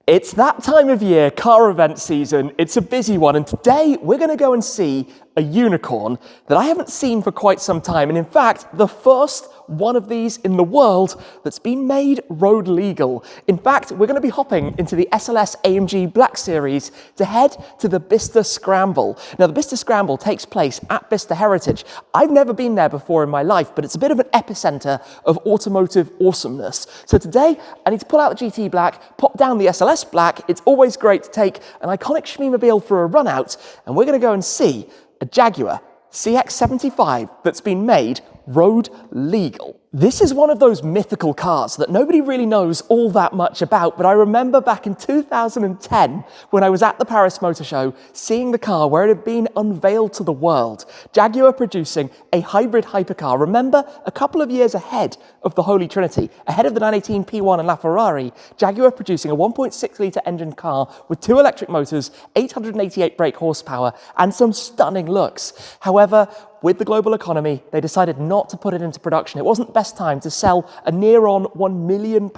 It's that time of year, car event season. It's a busy one, and today we're going to go and see a unicorn that I haven't seen for quite some time, and in fact, the first one of these in the world that's been made road legal. In fact, we're going to be hopping into the SLS AMG Black Series to head to the Bicester Scramble. Now, the Bicester Scramble takes place at Bicester Heritage. I've never been there before in my life, but it's a bit of an epicenter of automotive awesomeness. So today, I need to pull out the GT Black, pop down the SLS Black. It's always great to take an iconic Schmeemobile for a run out, and we're going to go and see a Jaguar C-X75 that's been made road legal. This is one of those mythical cars that nobody really knows all that much about, but I remember back in 2010 when I was at the Paris Motorshow seeing the car where it had been unveiled to the world. Jaguar producing a hybrid hypercar, remember, a couple of years ahead of the Holy Trinity, ahead of the 918 P1 and LaFerrari. Jaguar producing a 1.6 litre engine car with 2 electric motors, 888 brake horsepower, and some stunning looks. However, with the global economy, they decided not to put it into production. It wasn't the best time to sell a near-on £1 million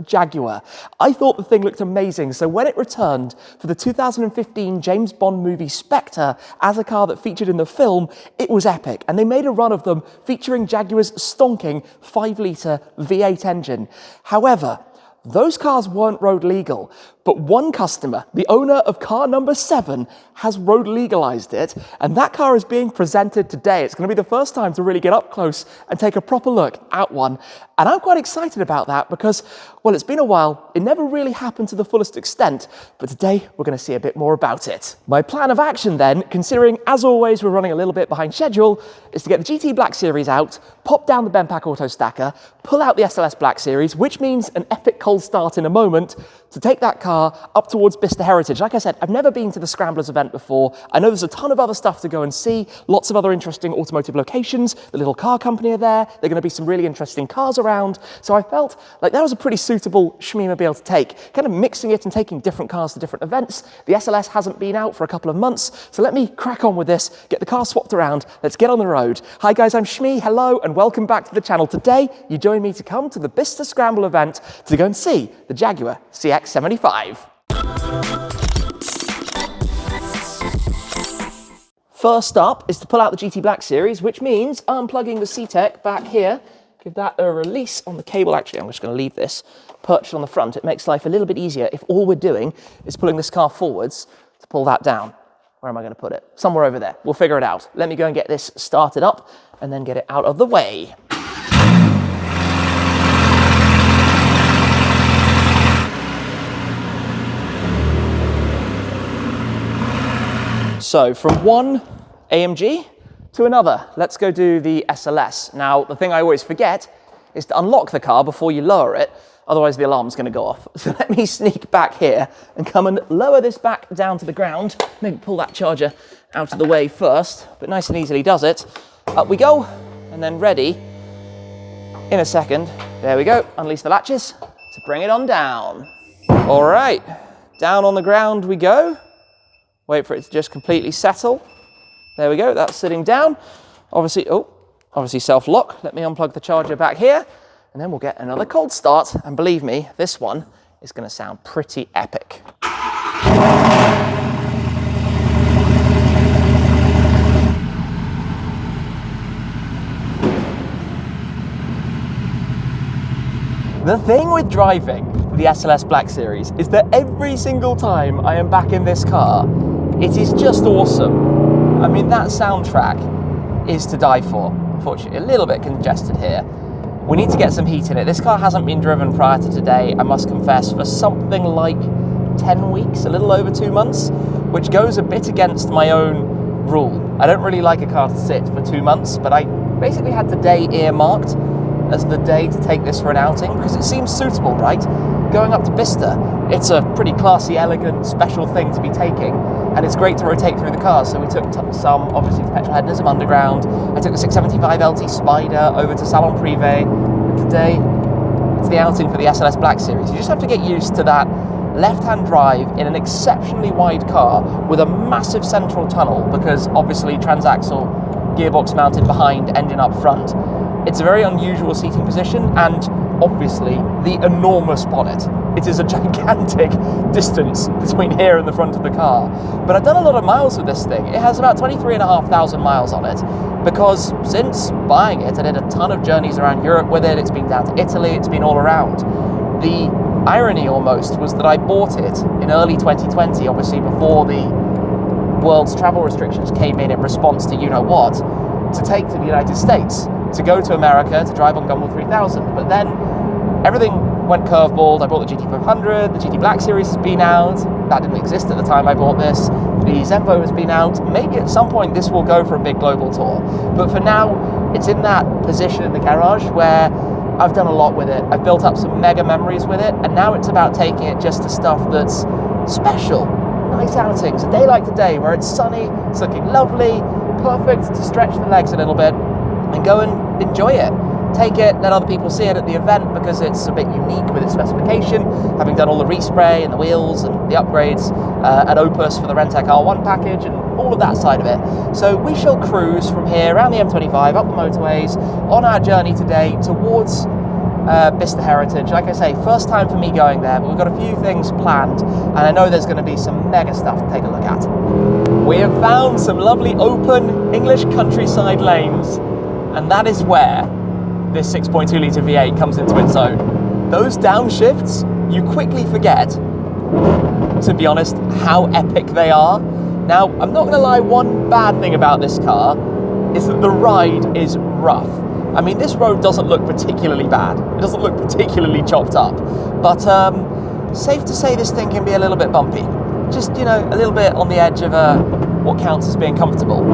Jaguar. I thought the thing looked amazing, so when it returned for the 2015 James Bond movie Spectre as a car that featured in the film, it was epic, and they made a run of them featuring Jaguar's stonking 5-litre V8 engine. However, those cars weren't road legal, but one customer, the owner of car number 7, has road legalized it, and that car is being presented today. It's going to be the first time to really get up close and take a proper look at one, and I'm quite excited about that because, well, it's been a while. It never really happened to the fullest extent, but today we're going to see a bit more about it. My plan of action then, considering as always we're running a little bit behind schedule, is to get the GT Black Series out, pop down the Benpack Auto Stacker, pull out the SLS Black Series, which means an epic cold start in a moment, to take that car up towards Bicester Heritage. Like I said, I've never been to the Scramblers event before. I know there's a ton of other stuff to go and see, lots of other interesting automotive locations. The little car company are there. There are going to be some really interesting cars around. So I felt like that was a pretty suitable Schmeemobile to take, kind of mixing it and taking different cars to different events. The SLS hasn't been out for a couple of months, so let me crack on with this, get the car swapped around. Let's get on the road. Hi guys, I'm Shmee. Hello and welcome back to the channel. Today, you join me to come to the Bicester Scramble event to go and see the Jaguar C-X75. First up is to pull out the GT Black Series, which means unplugging the C-Tech back here. Give that a release on the cable. Actually, I'm just going to leave this perched on the front. It makes life a little bit easier if all we're doing is pulling this car forwards to pull that down. Where am I going to put it? Somewhere over there. We'll figure it out. Let me go and get this started up and then get it out of the way. So from one AMG to another, let's go do the SLS. Now, the thing I always forget is to unlock the car before you lower it, otherwise the alarm's going to go off. So let me sneak back here and come and lower this back down to the ground. Maybe pull that charger out of the way first, but nice and easily does it. Up we go, and then ready in a second. There we go, unleash the latches to bring it on down. All right, down on the ground we go. Wait for it to just completely settle. There we go, that's sitting down. Obviously self-lock. Let me unplug the charger back here, and then we'll get another cold start. And believe me, this one is gonna sound pretty epic. The thing with driving the SLS Black Series is that every single time I am back in this car, it is just awesome. I mean, that soundtrack is to die for. Unfortunately, a little bit congested here. We need to get some heat in it. This car hasn't been driven prior to today, I must confess, for something like 10 weeks, a little over 2 months, which goes a bit against my own rule. I don't really like a car to sit for 2 months, but I basically had today earmarked as the day to take this for an outing because it seems suitable, right? Going up to Bicester, it's a pretty classy, elegant, special thing to be taking, and it's great to rotate through the cars. So we took some, obviously, to Petrol Head and some Underground. I took the 675 LT Spyder over to Salon Privé, and today it's the outing for the SLS Black Series. You just have to get used to that left-hand drive in an exceptionally wide car with a massive central tunnel because obviously transaxle, gearbox mounted behind, engine up front. It's a very unusual seating position, and obviously the enormous bonnet. It is a gigantic distance between here and the front of the car. But I've done a lot of miles with this thing. It has about 23,500 miles on it, because since buying it, I did a ton of journeys around Europe with it. It's been down to Italy, it's been all around. The irony almost was that I bought it in early 2020, obviously before the world's travel restrictions came in response to you-know-what, to take to the United States, to go to America, to drive on Gumball 3000. But then everything went curveballed. I bought the GT500, the GT Black Series has been out. That didn't exist at the time I bought this. The Zenvo has been out. Maybe at some point this will go for a big global tour. But for now, it's in that position in the garage where I've done a lot with it. I've built up some mega memories with it, and now it's about taking it just to stuff that's special. Nice outings, a day like today where it's sunny, it's looking lovely, perfect to stretch the legs a little bit and go and enjoy it. Take it, let other people see it at the event because it's a bit unique with its specification, having done all the respray and the wheels and the upgrades at Opus for the Rentec R1 package and all of that side of it. So we shall cruise from here around the M25, up the motorways, on our journey today towards Bicester Heritage. Like I say, first time for me going there, but we've got a few things planned, and I know there's going to be some mega stuff to take a look at. We have found some lovely open English countryside lanes, and that is where this 6.2 litre V8 comes into its own. Those downshifts, you quickly forget, to be honest, how epic they are. Now, I'm not going to lie, one bad thing about this car is that the ride is rough. I mean, this road doesn't look particularly bad. It doesn't look particularly chopped up. But safe to say this thing can be a little bit bumpy. Just, you know, a little bit on the edge of what counts as being comfortable.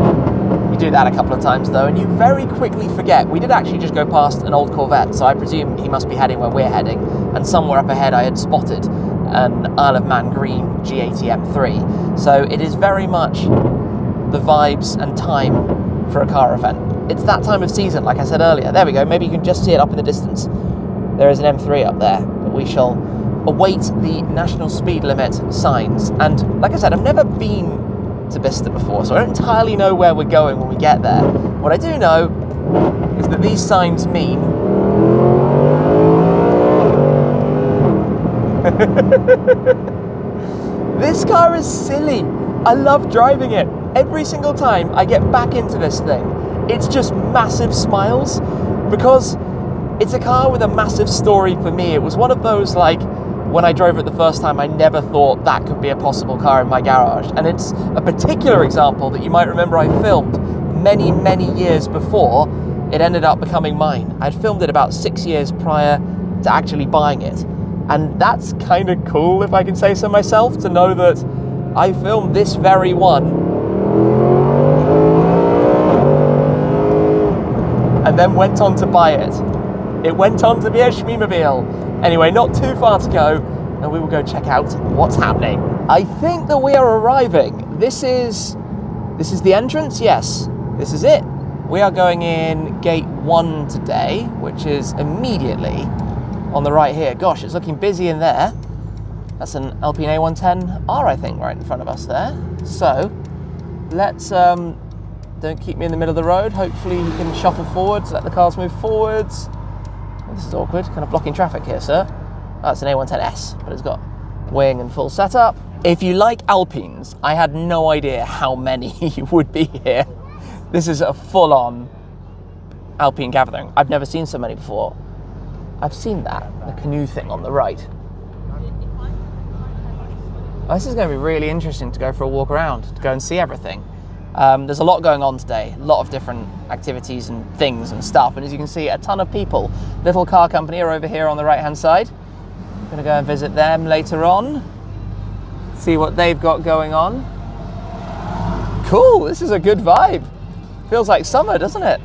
You do that a couple of times though, and you very quickly forget. We did actually just go past an old Corvette, so I presume he must be heading where we're heading. And somewhere up ahead I had spotted an Isle of Man green G80 M3. So it is very much the vibes and time for a car event. It's that time of season, like I said earlier. There we go, maybe you can just see it up in the distance. There is an M3 up there, but we shall await the national speed limit signs. And like I said, I've never been to Bicester before, so I don't entirely know where we're going when we get there. What I do know is that these signs mean this car is silly. I love driving it. Every single time I get back into this thing, it's just massive smiles, because it's a car with a massive story for me. It was one of those, like, when I drove it the first time, I never thought that could be a possible car in my garage. And it's a particular example that you might remember I filmed many, many years before it ended up becoming mine. I'd filmed it about 6 years prior to actually buying it. And that's kind of cool, if I can say so myself, to know that I filmed this very one and then went on to buy it. It went on to be a Shmeemobile. Anyway, not too far to go, and we will go check out what's happening. I think that we are arriving. This is the entrance? Yes, this is it. We are going in gate 1 today, which is immediately on the right here. Gosh, it's looking busy in there. That's an Alpine A110R, I think, right in front of us there. So, let's, don't keep me in the middle of the road. Hopefully you can shuffle forwards, let the cars move forwards. Oh, this is awkward, kind of blocking traffic here, sir. Oh, it's an A110S, but it's got wing and full setup. If you like Alpines, I had no idea how many would be here. This is a full-on Alpine gathering. I've never seen so many before. I've seen that, the canoe thing on the right. Oh, this is going to be really interesting to go for a walk around, to go and see everything. There's a lot going on today, a lot of different activities and things and stuff, and as you can see, a ton of people. Little Car Company are over here on the right hand side. I'm going to go and visit them later on, see what they've got going on. Cool, this is a good vibe. Feels like summer, doesn't it?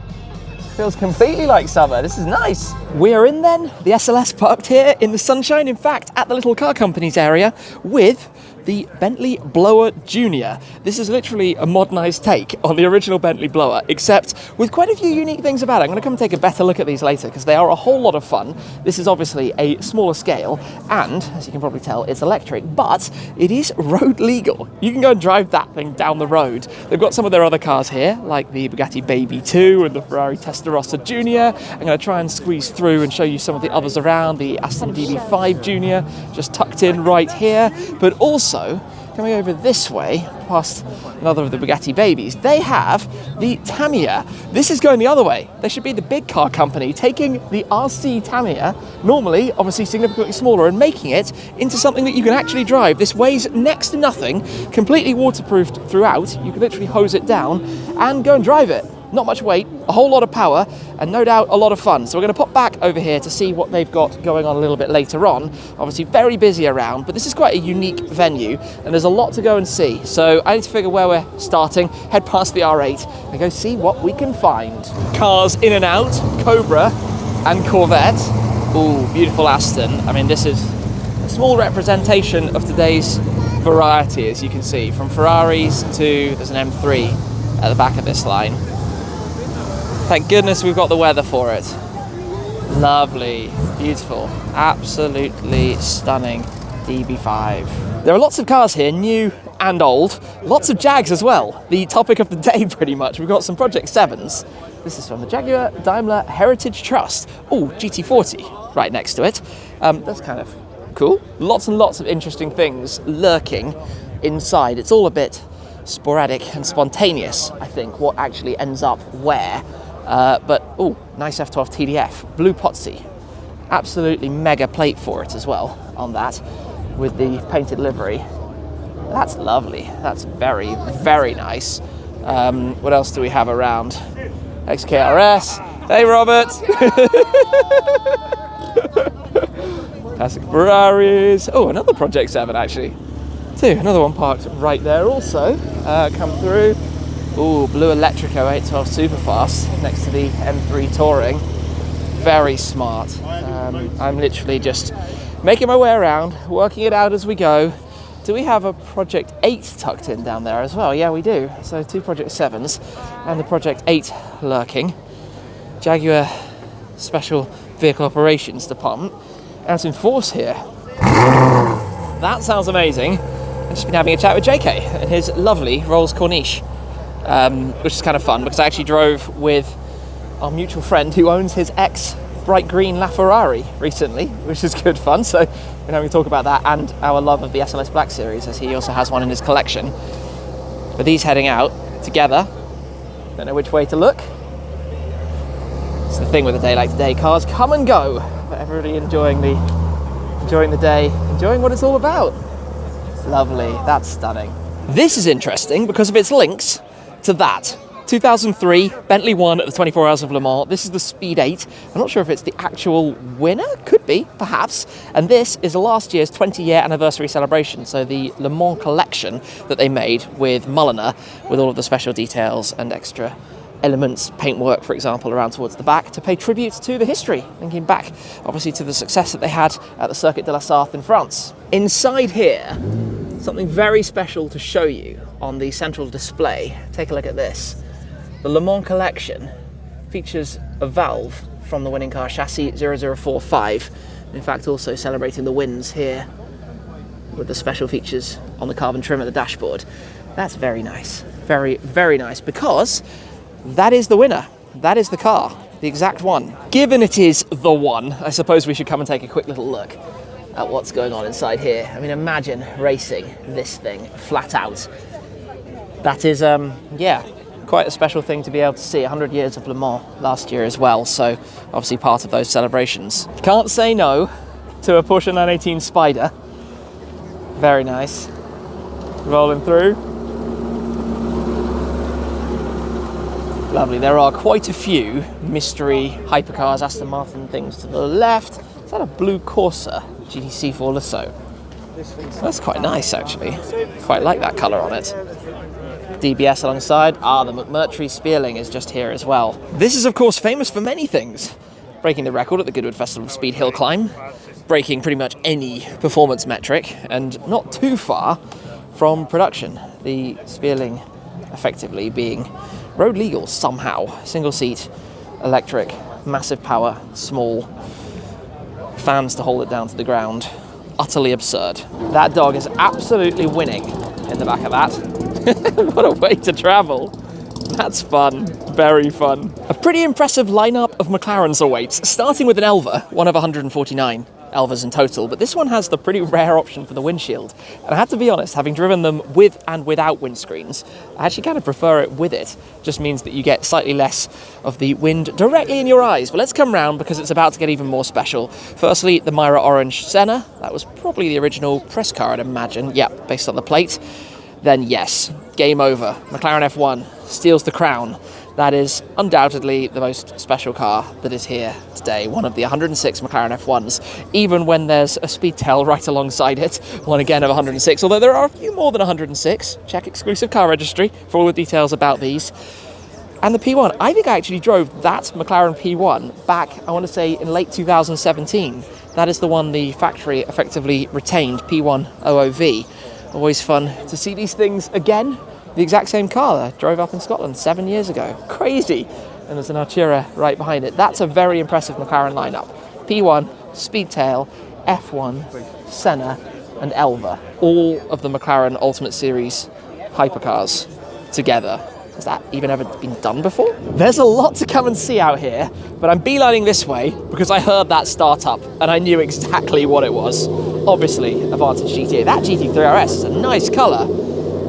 Feels completely like summer. This is nice. We are in then, the SLS parked here in the sunshine, in fact, at the Little Car Company's area with the Bentley Blower Junior. This is literally a modernised take on the original Bentley Blower, except with quite a few unique things about it. I'm going to come and take a better look at these later because they are a whole lot of fun. This is obviously a smaller scale and, as you can probably tell, it's electric, but it is road legal. You can go and drive that thing down the road. They've got some of their other cars here, like the Bugatti Baby 2 and the Ferrari Testarossa Junior. I'm going to try and squeeze through and show you some of the others around. The Aston DB5 Junior, just tucked in right here, but also coming over this way, past another of the Bugatti babies, they have the Tamiya. This is going the other way. They should be the big car company taking the RC Tamiya, normally obviously significantly smaller, and making it into something that you can actually drive. This weighs next to nothing, completely waterproofed throughout. You can literally hose it down and go and drive it. Not much weight, a whole lot of power, and no doubt a lot of fun. So we're going to pop back over here to see what they've got going on a little bit later on. Obviously very busy around, but this is quite a unique venue, and there's a lot to go and see. So I need to figure where we're starting, head past the R8, and go see what we can find. Cars in and out, Cobra and Corvette. Ooh, beautiful Aston. I mean, this is a small representation of today's variety, as you can see, from Ferraris to, there's an M3 at the back of this line. Thank goodness we've got the weather for it. Lovely, beautiful, absolutely stunning DB5. There are lots of cars here, new and old. Lots of Jags as well. The topic of the day, pretty much. We've got some Project 7s. This is from the Jaguar Daimler Heritage Trust. Oh, GT40 right next to it. That's kind of cool. Lots and lots of interesting things lurking inside. It's all a bit sporadic and spontaneous, I think, what actually ends up where. But, oh, nice F12 TDF, blue Potsy. Absolutely mega plate for it as well on that, with the painted livery. That's lovely. That's very, very nice. What else do we have around? XKRS. Hey, Robert. Classic Ferraris. Oh, another Project 7 actually. Too. Another one parked right there also. Come through. Ooh, blue Electrico 812 Superfast next to the M3 Touring. Very smart. I'm literally just making my way around, working it out as we go. Do we have a Project 8 tucked in down there as well? Yeah, we do. So 2 Project 7s and the Project 8 lurking. Jaguar Special Vehicle Operations Department. And it's in force here. That sounds amazing. I've just been having a chat with JK and his lovely Rolls Corniche. Which is kind of fun because I actually drove with our mutual friend who owns his bright green LaFerrari recently, which is good fun. So we're having to talk about that and our love of the SLS Black Series, as he also has one in his collection. But these heading out together, don't know which way to look. It's the thing with a day like today, cars come and go, but everybody enjoying the day, enjoying what it's all about. Lovely, that's stunning. This is interesting because of its links to that. 2003, Bentley won at the 24 Hours of Le Mans. This is the Speed 8. I'm not sure if it's the actual winner. Could be, perhaps. And this is last year's 20-year anniversary celebration. So the Le Mans collection that they made with Mulliner, with all of the special details and extra elements, paintwork, for example, around towards the back, to pay tribute to the history, thinking back, obviously, to the success that they had at the Circuit de la Sarthe in France. Inside here, something very special to show you on the central display. Take a look at this. The Le Mans collection features a valve from the winning car chassis 0045. In fact, also celebrating the wins here with the special features on the carbon trim at the dashboard. That's very nice. Very, very nice, because that is the winner. That is the car, the exact one. Given it is the one, I suppose we should come and take a quick little look at what's going on inside here. I mean, imagine racing this thing flat out. That is, yeah, quite a special thing to be able to see. 100 years of Le Mans last year as well, so obviously part of those celebrations. Can't say no to a Porsche 918 Spyder. Very nice. Rolling through. Lovely. There are quite a few mystery hypercars, Aston Martin things to the left. Is that a blue Corsa GTC4 Lasso? That's quite nice, actually. Quite like that colour on it. DBS alongside. Ah, the McMurtry Spearling is just here as well. This is, of course, famous for many things. breaking the record at the Goodwood Festival Speed Hill Climb, breaking pretty much any performance metric, and not too far from production. The Spearling effectively being road legal somehow. Single seat, electric, massive power, small, fans to hold it down to the ground. Utterly absurd. That dog is absolutely winning in the back of that. What a way to travel. That's fun, very fun. A pretty impressive lineup of McLarens awaits, starting with an Elva, one of 149 Elvas in total, but this one has the pretty rare option for the windshield. And I have to be honest, having driven them with and without windscreens, I actually kind of prefer it with it. Just means that you get slightly less of the wind directly in your eyes. But let's come round because it's about to get even more special. Firstly, the Myra Orange Senna. That was probably the original press car, I'd imagine. Yep, based on the plate. Then yes, game over. McLaren F1 steals the crown. That is undoubtedly the most special car that is here today. One of the 106 McLaren F1s, even when there's a Speedtail right alongside it. One again of 106, although there are a few more than 106. Check exclusive car registry for all the details about these. And the P1, I think I actually drove that McLaren P1 back, I want to say, in late 2017. That is the one the factory effectively retained, P1 OOV. Always fun to see these things again. The exact same car that I drove up in Scotland 7 years ago. Crazy. And there's an Artura right behind it. That's a very impressive McLaren lineup. P1, Speedtail, F1, Senna, and Elva. All of the McLaren Ultimate Series hypercars together. Has that even ever been done before? There's a lot to come and see out here, but I'm beelining this way because I heard that startup and I knew exactly what it was. Obviously, Advantage GT. That GT3 RS is a nice colour.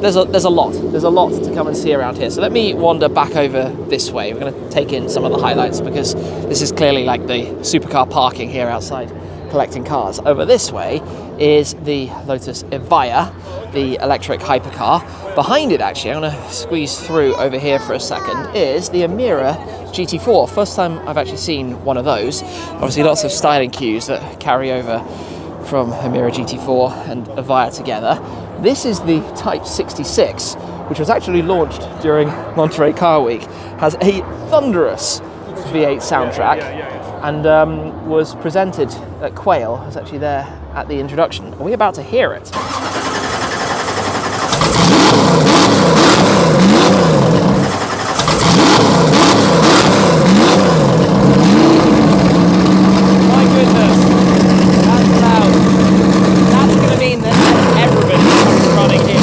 There's a lot to come and see around here. So let me wander back over this way. We're going to take in some of the highlights because this is clearly like the supercar parking here outside collecting cars. Over this way is the Lotus Evija, the electric hypercar. Behind it, actually, I'm going to squeeze through over here for a second, is the Emira GT4. First time I've actually seen one of those. Obviously lots of styling cues that carry over from Emira GT4 and Evija together. This is the Type 66, which was actually launched during Monterey Car Week. Has a thunderous V8 soundtrack and was presented at Quail. I was actually there at the introduction. Are we about to hear it? My goodness, that's loud. That's going to mean that everybody's running in.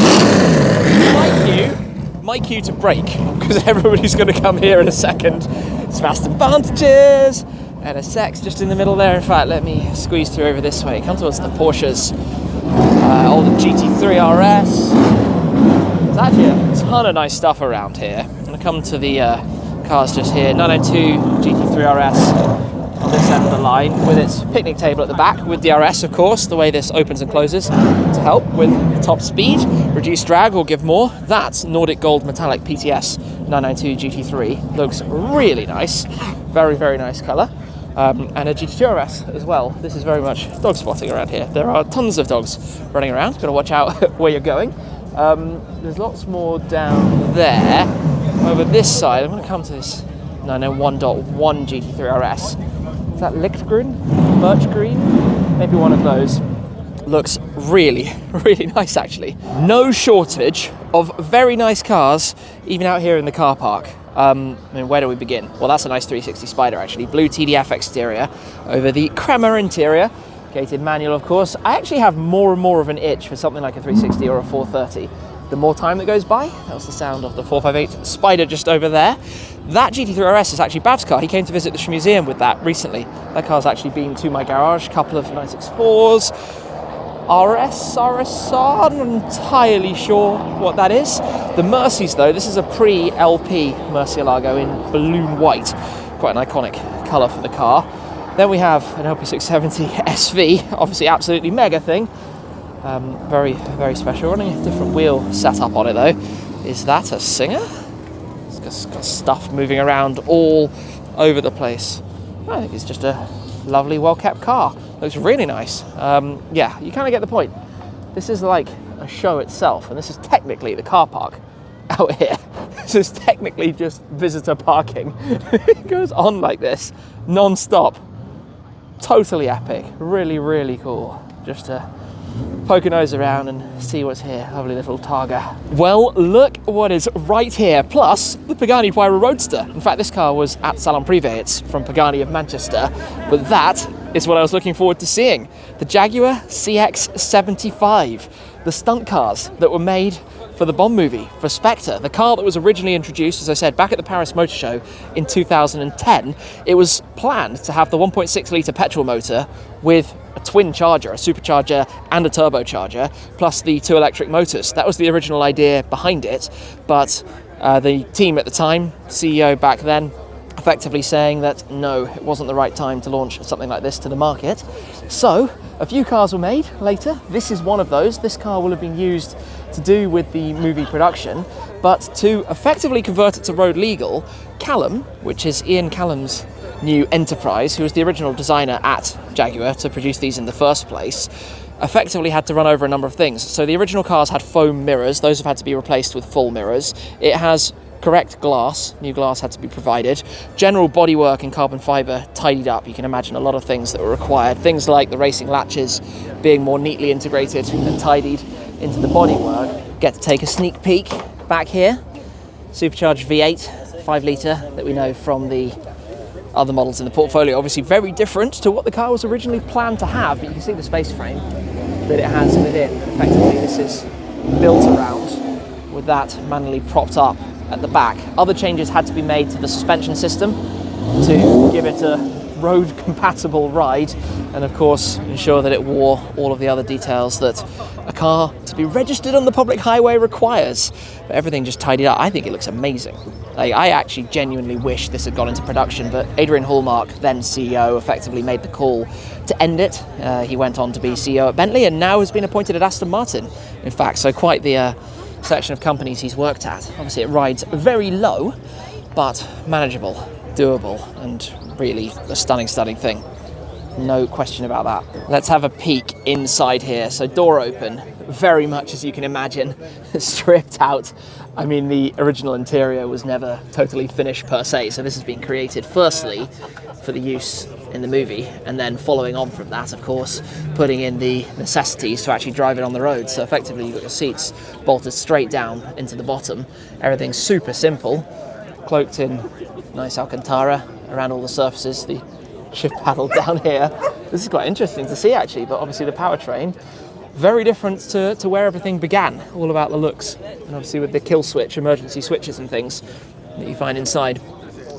My cue to brake, because everybody's going to come here in a second. It's Fast Advantages, NSX just in the middle there. In fact, let me squeeze through over this way. Come towards the Porsches, all the GT3 RS. There's actually a ton of nice stuff around here. I'm going to come to the cars just here. 992 GT3 RS on this end of the line with its picnic table at the back with the RS, of course, the way this opens and closes to help with top speed. Reduced drag will give more. That's Nordic Gold Metallic PTS 992 GT3. Looks really nice. Very, very nice colour. And a GT2 RS as well. This is very much dog spotting around here. There are tons of dogs running around. Got to watch out where you're going. There's lots more down there. Over this side, I'm going to come to this 991.1 GT3 RS. Is that licht green? Birch green? Maybe one of those. Looks really, really nice actually. No shortage of very nice cars, even out here in the car park. I mean, where do we begin? Well, that's a nice 360 Spyder actually. Blue TDF exterior over the Kremer interior. Gated manual, of course. I actually have more and more of an itch for something like a 360 or a 430. The more time that goes by, that was the sound of the 458 Spyder just over there. That GT3 RS is actually Bav's car. He came to visit the museum with that recently. That car's actually been to my garage, a couple of 964s. RSR, I'm not entirely sure what that is. The Mercies though, this is a pre-LP Murcielago in balloon white. Quite an iconic colour for the car. Then we have an LP670 SV, obviously absolutely mega thing. Very, very special. Running a different wheel setup on it though. Is that a Singer? It's got stuff moving around all over the place. I think it's just a lovely, well-kept car. Looks really nice. Yeah, you kind of get the point. This is like a show itself, and this is technically the car park out here. This is technically just visitor parking. It goes on like this, non-stop. Totally epic, really, really cool. Just to poke a nose around and see what's here. Lovely little Targa. Well, look what is right here, plus the Pagani Huayra Roadster. In fact, this car was at Salon Privé. It's from Pagani of Manchester, but that is what I was looking forward to seeing. The Jaguar C-X75, the stunt cars that were made for the Bond movie, for Spectre, the car that was originally introduced, as I said, back at the Paris Motorshow in 2010. It was planned to have the 1.6 litre petrol motor with a twin charger, a supercharger and a turbocharger, plus the 2 electric motors. That was the original idea behind it, but the team at the time, CEO back then, effectively saying that no, it wasn't the right time to launch something like this to the market. So a few cars were made later. This is one of those. This car will have been used to do with the movie production, but to effectively convert it to road legal, Callum, which is Ian Callum's new enterprise, who was the original designer at Jaguar to produce these in the first place, effectively had to run over a number of things. So the original cars had foam mirrors. Those have had to be replaced with full mirrors. It has correct glass, new glass had to be provided. General bodywork in carbon fibre tidied up. You can imagine a lot of things that were required. Things like the racing latches being more neatly integrated and tidied into the bodywork. Get to take a sneak peek back here. Supercharged V8, 5 litre that we know from the other models in the portfolio. Obviously very different to what the car was originally planned to have, but you can see the space frame that it has within. Effectively this is built around with that manually propped up at the back. Other changes had to be made to the suspension system to give it a road compatible ride, and of course ensure that it wore all of the other details that a car to be registered on the public highway requires. But everything just tidied up. I think it looks amazing. I actually genuinely wish this had gone into production, but Adrian Hallmark, then CEO, effectively made the call to end it. He went on to be CEO at Bentley and now has been appointed at Aston Martin, in fact, so quite the section of companies he's worked at. Obviously it rides very low, but manageable, doable, and really a stunning thing. No question about that. Let's have a peek inside here. So door open, very much as you can imagine, stripped out. I mean, the original interior was never totally finished per se, so this has been created firstly for the use in the movie, and then following on from that, of course, putting in the necessities to actually drive it on the road. So effectively you've got your seats bolted straight down into the bottom. Everything's super simple, cloaked in nice Alcantara around all the surfaces, the shift paddle down here. This is quite interesting to see actually, but obviously the powertrain, very different to where everything began, all about the looks. And obviously with the kill switch, emergency switches and things that you find inside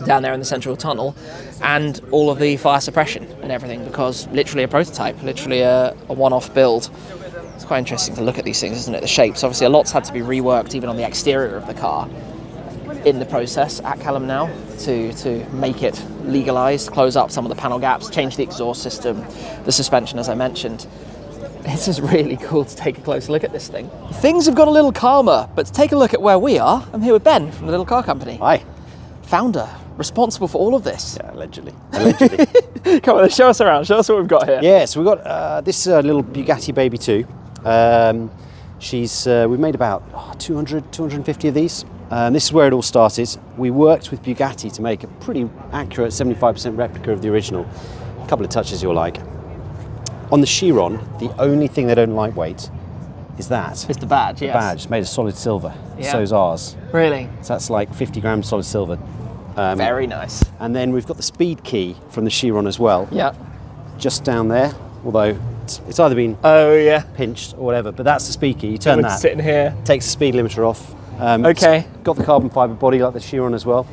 down there in the central tunnel, and all of the fire suppression and everything, because literally a prototype, literally a one-off build. It's quite interesting to look at these things, isn't it? The shapes, obviously a lot's had to be reworked even on the exterior of the car in the process at Callum now to make it legalised, close up some of the panel gaps, change the exhaust system, the suspension as I mentioned. It's just really cool to take a closer look at this thing. Things have got a little calmer, but to take a look at where we are, I'm here with Ben from the Little Car Company. Hi. Founder, responsible for all of this. Yeah, allegedly. Come on, show us around, show us what we've got here. Yeah, so we've got this little Bugatti Baby 2. We've made about 200, 250 of these. This is where it all started. We worked with Bugatti to make a pretty accurate 75% replica of the original. A couple of touches you'll like. On the Chiron, the only thing they don't lightweight is that. It's the badge, yes. The badge is made of solid silver. Yeah. So is ours. Really? So that's like 50 grams solid silver. Very nice. And then we've got the speed key from the Chiron as well. Yeah. Just down there, although it's either been pinched or whatever, but that's the speed key. You turn that. Sitting here. Takes the speed limiter off. Okay. Got the carbon fibre body like the Chiron as well.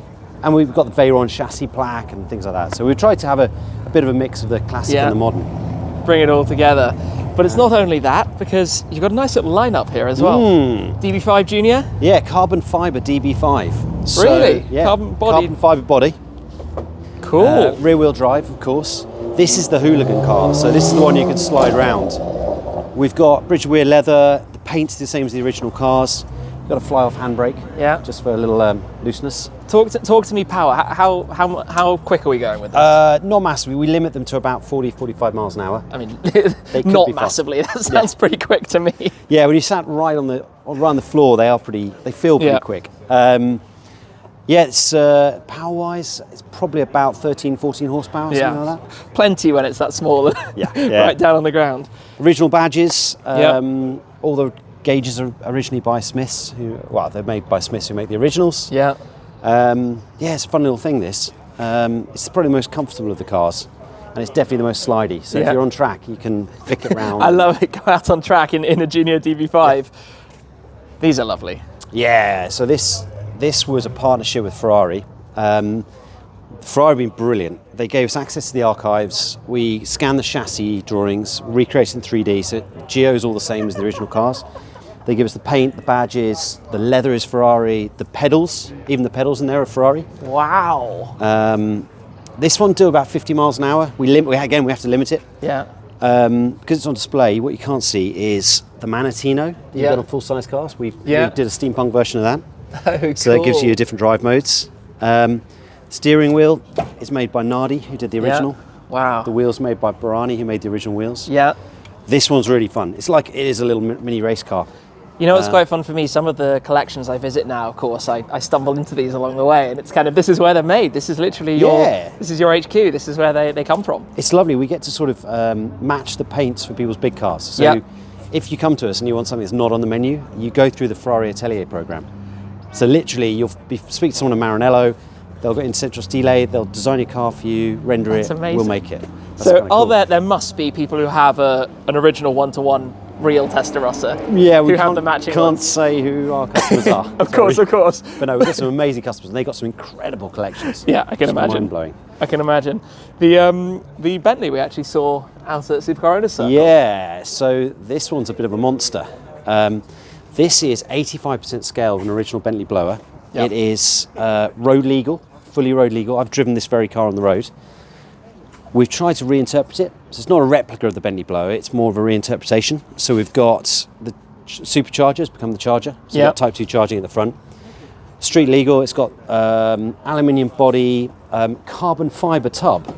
And we've got the Veyron chassis plaque and things like that. So we've tried to have a bit of a mix of the classic and the modern. Bring it all together. But it's not only that, because you've got a nice little lineup here as well. DB5 Junior? Yeah, carbon fibre DB5. So, really? Yeah, carbon fibre body? Cool. Rear wheel drive, of course. This is the hooligan car, so this is the one you can slide round. We've got bridge rear leather, the paint's the same as the original cars. We've got a fly-off handbrake, just for a little looseness. Talk to me power. How quick are we going with this? Not massively. We limit them to about 40, 45 miles an hour. I mean, not massively. That sounds pretty quick to me. Yeah, when you sat right on the floor, they feel pretty quick. Yeah, it's power-wise, it's probably about 13, 14 horsepower, something like that. Plenty when it's that small. Right down on the ground. Original badges. All the gauges are originally by Smiths. They're made by Smiths who make the originals. Yeah. It's a fun little thing, this. It's probably the most comfortable of the cars. And it's definitely the most slidey. So if you're on track, you can flick it around. I love it. Go out on track in a Junior DB5. These are lovely. Yeah, so this was a partnership with Ferrari. Ferrari have been brilliant. They gave us access to the archives. We scanned the chassis drawings, recreated in 3D, so Geo's all the same as the original cars. They give us the paint, the badges, the leather is Ferrari, the pedals, even the pedals in there are Ferrari. Wow. This one do about 50 miles an hour. We have to limit it. Yeah. Because it's on display, what you can't see is the Manatino that you got on full-size cars. We did a steampunk version of that. Oh, cool. So that gives you different drive modes. Steering wheel is made by Nardi, who did the original. Wow. The wheels made by Barani, who made the original wheels. Yeah. This one's really fun. It's like it is a little mini race car. You know what's quite fun for me? Some of the collections I visit now, of course, I stumble into these along the way, and it's kind of, this is where they're made. This is literally this is your HQ. This is where they come from. It's lovely. We get to sort of match the paints for people's big cars. So if you come to us and you want something that's not on the menu, you go through the Ferrari Atelier program. So literally, you'll speak to someone at Maranello, they'll go in Central Stile, they'll design your car for you, render That's it, amazing. We'll make it. That's so cool. there must be people who have an original one-to-one real Testarossa. Yeah, we have the matching can't ones. say who our customers are. Of course. But no, we've got some amazing customers, and they've got some incredible collections. Yeah, I can imagine. Mind-blowing. I can imagine. The Bentley we actually saw out at Supercar Owners Circle. Yeah, so this one's a bit of a monster. This is 85% scale of an original Bentley blower. Yep. It is road legal, fully road legal. I've driven this very car on the road. We've tried to reinterpret it. So it's not a replica of the Bentley blower, it's more of a reinterpretation. So we've got the superchargers become the charger. So you've got Type 2 charging at the front. Street legal, it's got aluminium body, carbon fibre tub.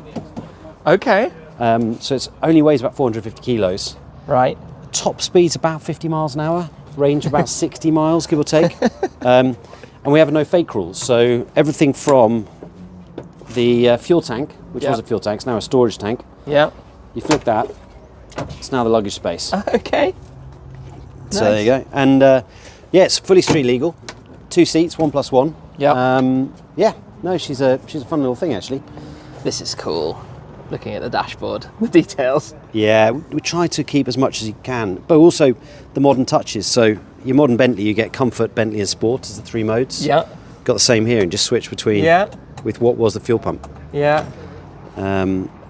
Okay. So it only weighs about 450 kilos. Right. Top speed's about 50 miles an hour, range about 60 miles, give or take. And we have no fake rules. So everything from the fuel tank, which was a fuel tank, it's now a storage tank. Yeah. You flip that, it's now the luggage space. Okay. So there you go. And it's fully street legal. 2 seats, 1+1. Yeah. She's a fun little thing actually. This is cool. Looking at the dashboard, the details. Yeah, we try to keep as much as you can, but also the modern touches. So your modern Bentley, you get Comfort, Bentley and Sport as the 3 modes. Yeah. Got the same here and just switch between with what was the fuel pump. Yeah.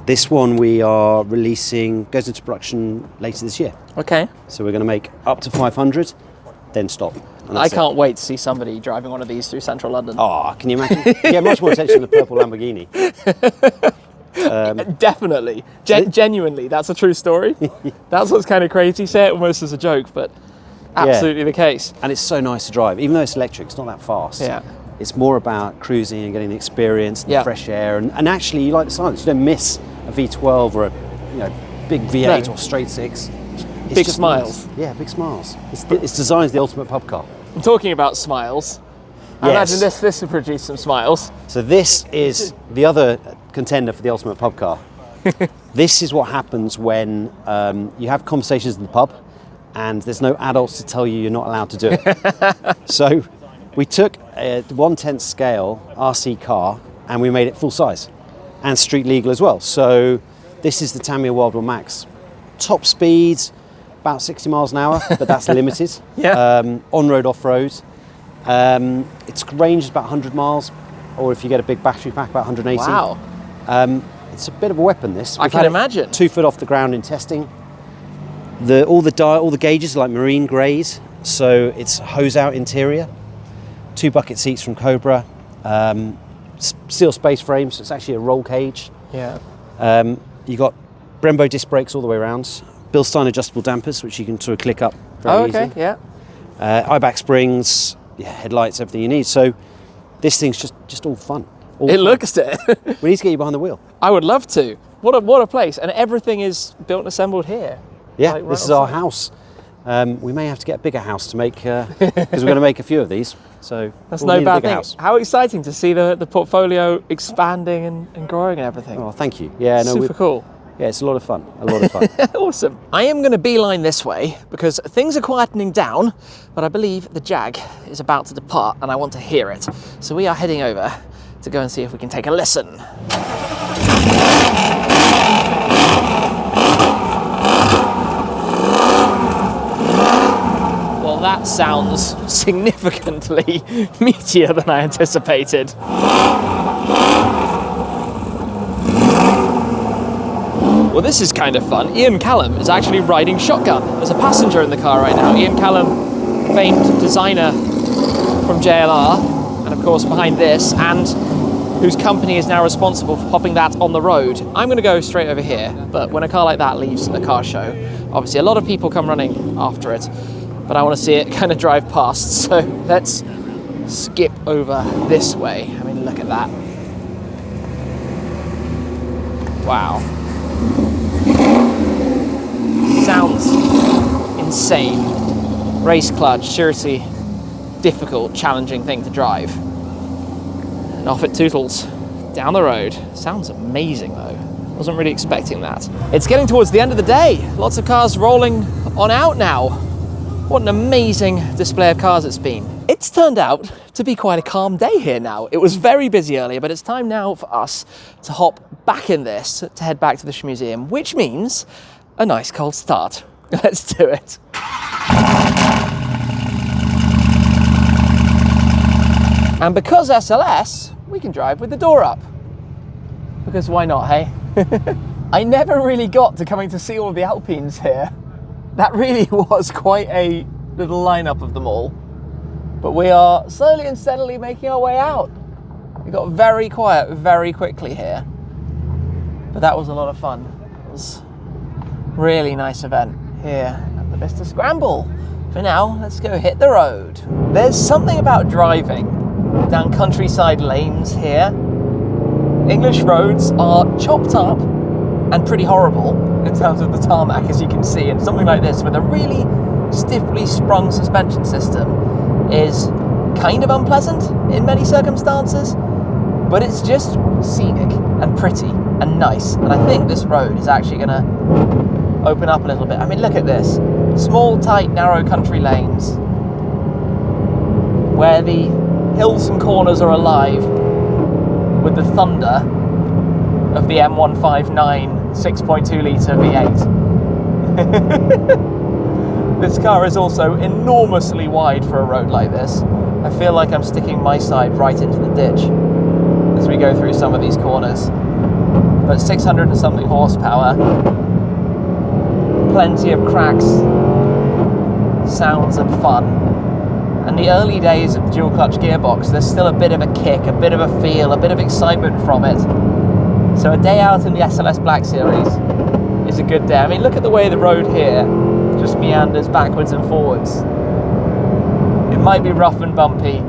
This one we are releasing, goes into production later this year. Okay. So we're going to make up to 500, then stop. I can't wait to see somebody driving one of these through central London. Oh, can you imagine? Yeah, much more attention than the purple Lamborghini. Definitely. Genuinely, that's a true story. That's what's kind of crazy. Say it almost as a joke, but absolutely the case. And it's so nice to drive. Even though it's electric, it's not that fast. Yeah. It's more about cruising and getting the experience, and the fresh air, and actually you like the silence. You don't miss a V12 or a big V8 or straight 6. It's big just smiles. Nice. Yeah, big smiles. It's designed as the ultimate pub car. I'm talking about smiles. I imagine this will produce some smiles. So this is the other contender for the ultimate pub car. This is what happens when you have conversations in the pub and there's no adults to tell you you're not allowed to do it. So we took a 1/10 scale RC car and we made it full size and street legal as well. So this is the Tamiya Wild One Max. Top speeds, about 60 miles an hour, but that's limited. On-road, off-road. Its range is about 100 miles, or if you get a big battery pack, about 180. Wow. It's a bit of a weapon, this. I can imagine. 2 foot off the ground in testing. All the gauges are like marine grade, so it's hose-out interior. 2 bucket seats from Cobra. Steel space frames, so it's actually a roll cage. Yeah. You got Brembo disc brakes all the way around. Bilstein adjustable dampers, which you can sort of click up very easily. Yeah. IBAC springs, headlights, everything you need. So this thing's just all fun. It looks it. We need to get you behind the wheel. I would love to. What a place. And everything is built and assembled here. Yeah, Like, this is our house. We may have to get a bigger house to make, because we're going to make a few of these. So that's we'll no need a bad bigger thing. house. How exciting to see the portfolio expanding and growing and everything. Oh, thank you. Yeah, no, super cool. Yeah, it's a lot of fun. A lot of fun. Awesome. I am going to beeline this way because things are quietening down, but I believe the Jag is about to depart and I want to hear it. So we are heading over to go and see if we can take a listen. Well, that sounds significantly meatier than I anticipated. Well, this is kind of fun. Ian Callum is actually riding shotgun as a passenger in the car right now. Ian Callum, famed designer from JLR, and of course behind this, and whose company is now responsible for popping that on the road. I'm going to go straight over here, but when a car like that leaves a car show, obviously a lot of people come running after it, but I want to see it kind of drive past, so let's skip over this way. I mean, look at that. Wow. Sounds insane. Race clutch, seriously difficult, challenging thing to drive. And off it tootles down the road. Sounds amazing though. Wasn't really expecting that. It's getting towards the end of the day. Lots of cars rolling on out now. What an amazing display of cars it's been. It's turned out to be quite a calm day here now. It was very busy earlier, but it's time now for us to hop back in this to head back to the museum, which means a nice cold start. Let's do it. And because SLS, we can drive with the door up. Because why not, hey? I never really got to coming to see all of the Alpines here. That really was quite a little lineup of them all. But we are slowly and steadily making our way out. We got very quiet very quickly here. But that was a lot of fun. It was a really nice event here at the Bicester Scramble. For now, let's go hit the road. There's something about driving down countryside lanes here. English roads are chopped up and pretty horrible in terms of the tarmac, as you can see, and something like this with a really stiffly sprung suspension system is kind of unpleasant in many circumstances, but it's just scenic and pretty and nice, and I think this road is actually going to open up a little bit. I mean, look at this. Small, tight, narrow country lanes where the hills and corners are alive with the thunder of the M159 6.2 litre V8. This car is also enormously wide for a road like this. I feel like I'm sticking my side right into the ditch as we go through some of these corners. But 600 and something horsepower, plenty of cracks, sounds and fun. And the early days of dual clutch gearbox, there's still a bit of a kick, a bit of a feel, a bit of excitement from it. So a day out in the SLS Black Series is a good day. I mean, look at the way the road here just meanders backwards and forwards. It might be rough and bumpy,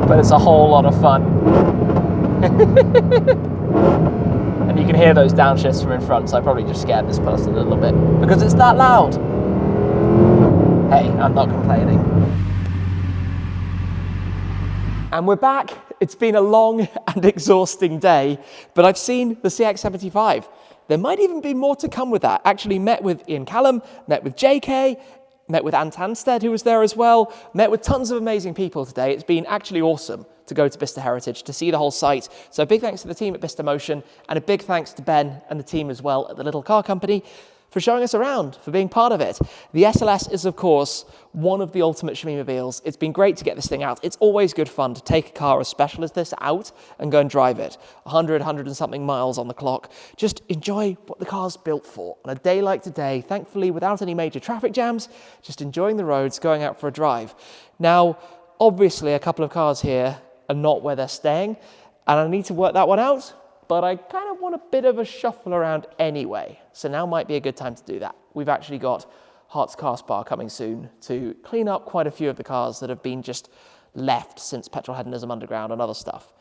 but it's a whole lot of fun. And you can hear those downshifts from in front, so I probably just scared this person a little bit because it's that loud. Hey, I'm not complaining. And we're back. It's been a long and exhausting day, but I've seen the C-X75. There might even be more to come with that. Actually met with Ian Callum, met with JK, met with Ant Anstead, who was there as well, met with tons of amazing people today. It's been actually awesome to go to Bicester Heritage, to see the whole site. So a big thanks to the team at Bicester Motion, and a big thanks to Ben and the team as well at the Little Car Company for showing us around, for being part of it. The SLS is, of course, one of the ultimate Shmee-mobiles. It's been great to get this thing out. It's always good fun to take a car as special as this out and go and drive it. 100 and something miles on the clock. Just enjoy what the car's built for. On a day like today, thankfully, without any major traffic jams, just enjoying the roads, going out for a drive. Now, obviously, a couple of cars here are not where they're staying, and I need to work that one out. But I kind of want a bit of a shuffle around anyway. So now might be a good time to do that. We've actually got Hart's Car Spa coming soon to clean up quite a few of the cars that have been just left since petrol hedonism underground and other stuff.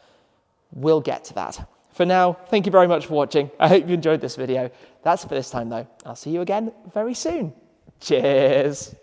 We'll get to that. For now, thank you very much for watching. I hope you enjoyed this video. That's for this time though. I'll see you again very soon. Cheers.